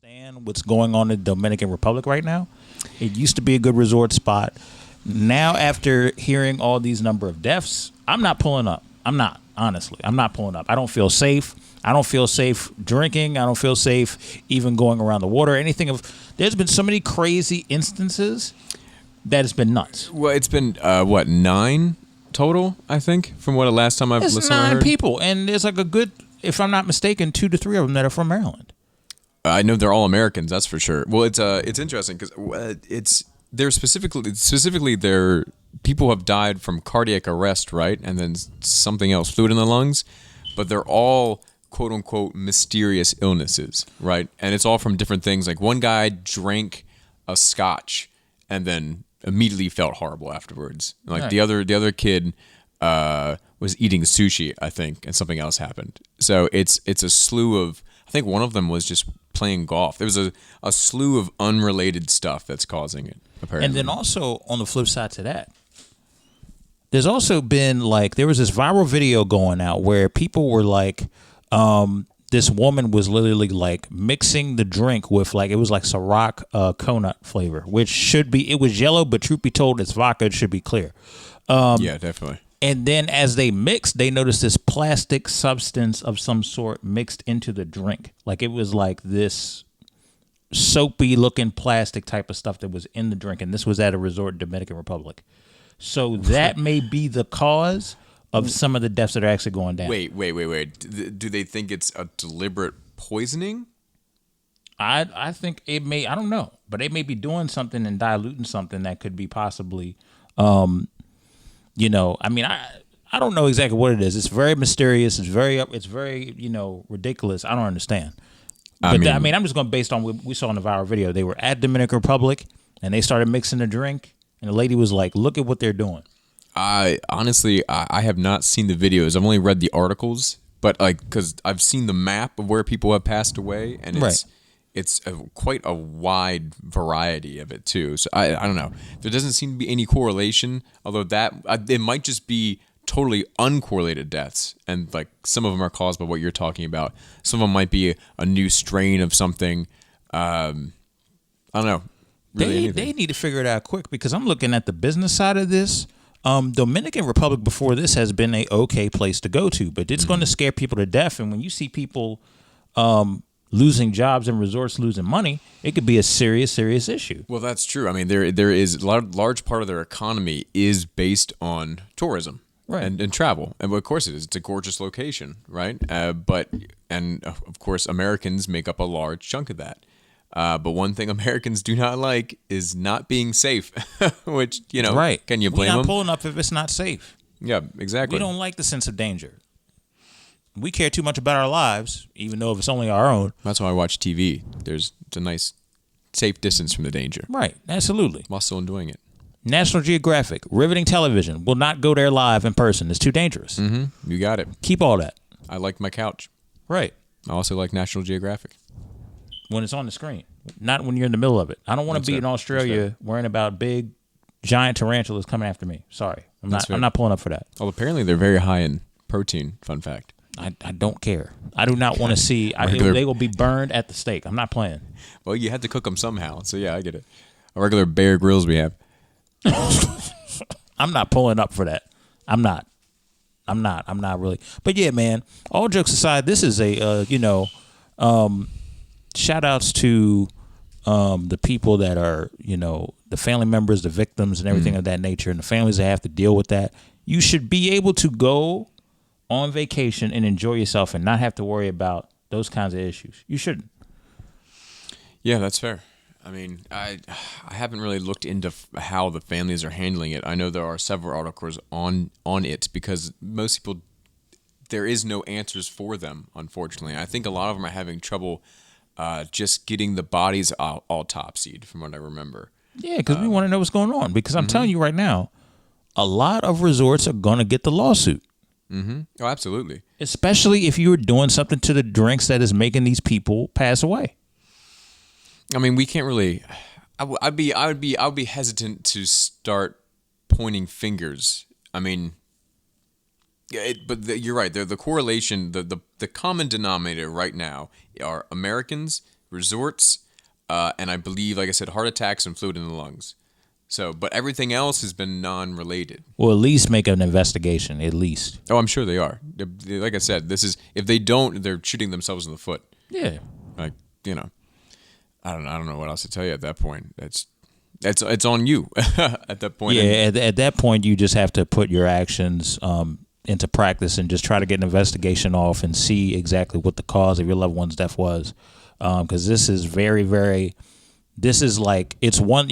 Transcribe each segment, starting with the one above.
understand what's going on in the Dominican Republic right now. It used to be a good resort spot. Now, after hearing all these number of deaths, I'm not pulling up. I'm not, honestly. I'm not pulling up. I don't feel safe. I don't feel safe drinking. I don't feel safe even going around the water. There's been so many crazy instances that it's been nuts. Well, it's been, 9 total, I think, from what the last time I've listened to. It's 9 people, and there's like a good, if I'm not mistaken, 2 to 3 of them that are from Maryland. I know they're all Americans, that's for sure. Well, it's interesting because they're specifically they're people have died from cardiac arrest, right, and then something else, fluid in the lungs, but they're all quote unquote mysterious illnesses, right? And it's all from different things. Like one guy drank a scotch and then immediately felt horrible afterwards. Like the other kid was eating sushi, I think, and something else happened. So it's a slew of. I think one of them was just playing golf. There was a slew of unrelated stuff that's causing it, apparently. And then also, on the flip side to that, there's also been, there was this viral video going out where people were this woman was literally, mixing the drink with, it was like Ciroc coconut flavor, which it was yellow, but truth be told, it's vodka, it should be clear. Yeah, definitely. And then as they mixed, they noticed this plastic substance of some sort mixed into the drink. It was like this soapy looking plastic type of stuff that was in the drink. And this was at a resort in Dominican Republic. So that may be the cause of some of the deaths that are actually going down. Wait. Do they think it's a deliberate poisoning? I think it may, I don't know, but they may be doing something and diluting something that could be possibly, I don't know exactly what it is. It's very mysterious. It's very, ridiculous. I don't understand. But I'm just going based on what we saw in the viral video. They were at Dominican Republic and they started mixing the drink, and the lady was like, "Look at what they're doing." I have not seen the videos. I've only read the articles, but because I've seen the map of where people have passed away, and it's quite a wide variety of it too. So I don't know. There doesn't seem to be any correlation, although it might just be totally uncorrelated deaths, and some of them are caused by what you're talking about. Some of them might be a new strain of something. I don't know. Really they need to figure it out quick, because I'm looking at the business side of this. Dominican Republic before this has been a okay place to go to, but it's going to scare people to death. And when you see people losing jobs and resorts losing money, it could be a serious issue. Well, that's true. I mean, there is a large part of their economy is based on tourism, right, and travel. And of course it is. It's a gorgeous location, right? And of course Americans make up a large chunk of that. But one thing Americans do not like is not being safe, which, right. Can you blame them? We're not pulling up if it's not safe. Yeah, exactly. We don't like the sense of danger. We care too much about our lives, even though if it's only our own. That's why I watch TV. It's a nice, safe distance from the danger. Right, absolutely. While still enjoying it. National Geographic, riveting television, will not go there live in person. It's too dangerous. Mm-hmm. You got it. Keep all that. I like my couch. Right. I also like National Geographic. When it's on the screen, not when you're in the middle of it. I don't want to be in Australia worrying about big, giant tarantulas coming after me. Sorry, I'm not pulling up for that. Well, apparently they're very high in protein. Fun fact. I don't care. I do not want to see. They will be burned at the stake. I'm not playing. Well, you had to cook them somehow, so yeah, I get it. A regular Bear Grylls we have. I'm not pulling up for that. I'm not really. But yeah, man. All jokes aside, this is a shout outs to the people that are, the family members, the victims, and everything of that nature, and the families that have to deal with that. You should be able to go on vacation and enjoy yourself and not have to worry about those kinds of issues. You shouldn't. Yeah, that's fair. I mean, I haven't really looked into how the families are handling it. I know there are several articles on it, because most people, there is no answers for them, unfortunately. I think a lot of them are having trouble just getting the bodies autopsied, from what I remember. Yeah, because we want to know what's going on. Because I'm telling you right now, a lot of resorts are going to get the lawsuit. Mm-hmm. Oh, absolutely. Especially if you were doing something to the drinks that is making these people pass away. I mean, we can't really. I would be hesitant to start pointing fingers. I mean, you're right. The correlation, the common denominator right now are Americans resorts, and I believe, like I said, heart attacks and fluid in the lungs. So, but everything else has been non-related. Well, at least make an investigation. At least. Oh, I'm sure they are. Like I said, this is if they don't, they're shooting themselves in the foot. Yeah. Like, I don't know what else to tell you at that point. It's on you at that point. Yeah, at that point, you just have to put your actions into practice and just try to get an investigation off and see exactly what the cause of your loved one's death was. Because this is very, very, this is like, it's one,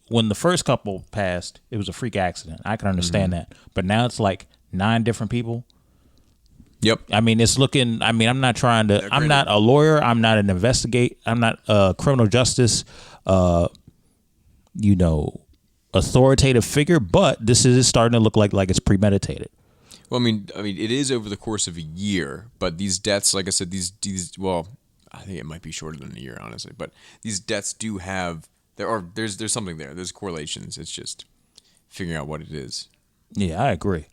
when the first couple passed, it was a freak accident. I can understand that. But now it's like 9 different people. Yep. I mean, it's looking, I'm not trying to, I'm not a lawyer. I'm not an I'm not a criminal justice, authoritative figure, but this is starting to look like it's premeditated. Well, I mean, it is over the course of a year, but these deaths, like I said, well, I think it might be shorter than a year, honestly, but these deaths do have, there's something there. There's correlations. It's just figuring out what it is. Yeah, I agree.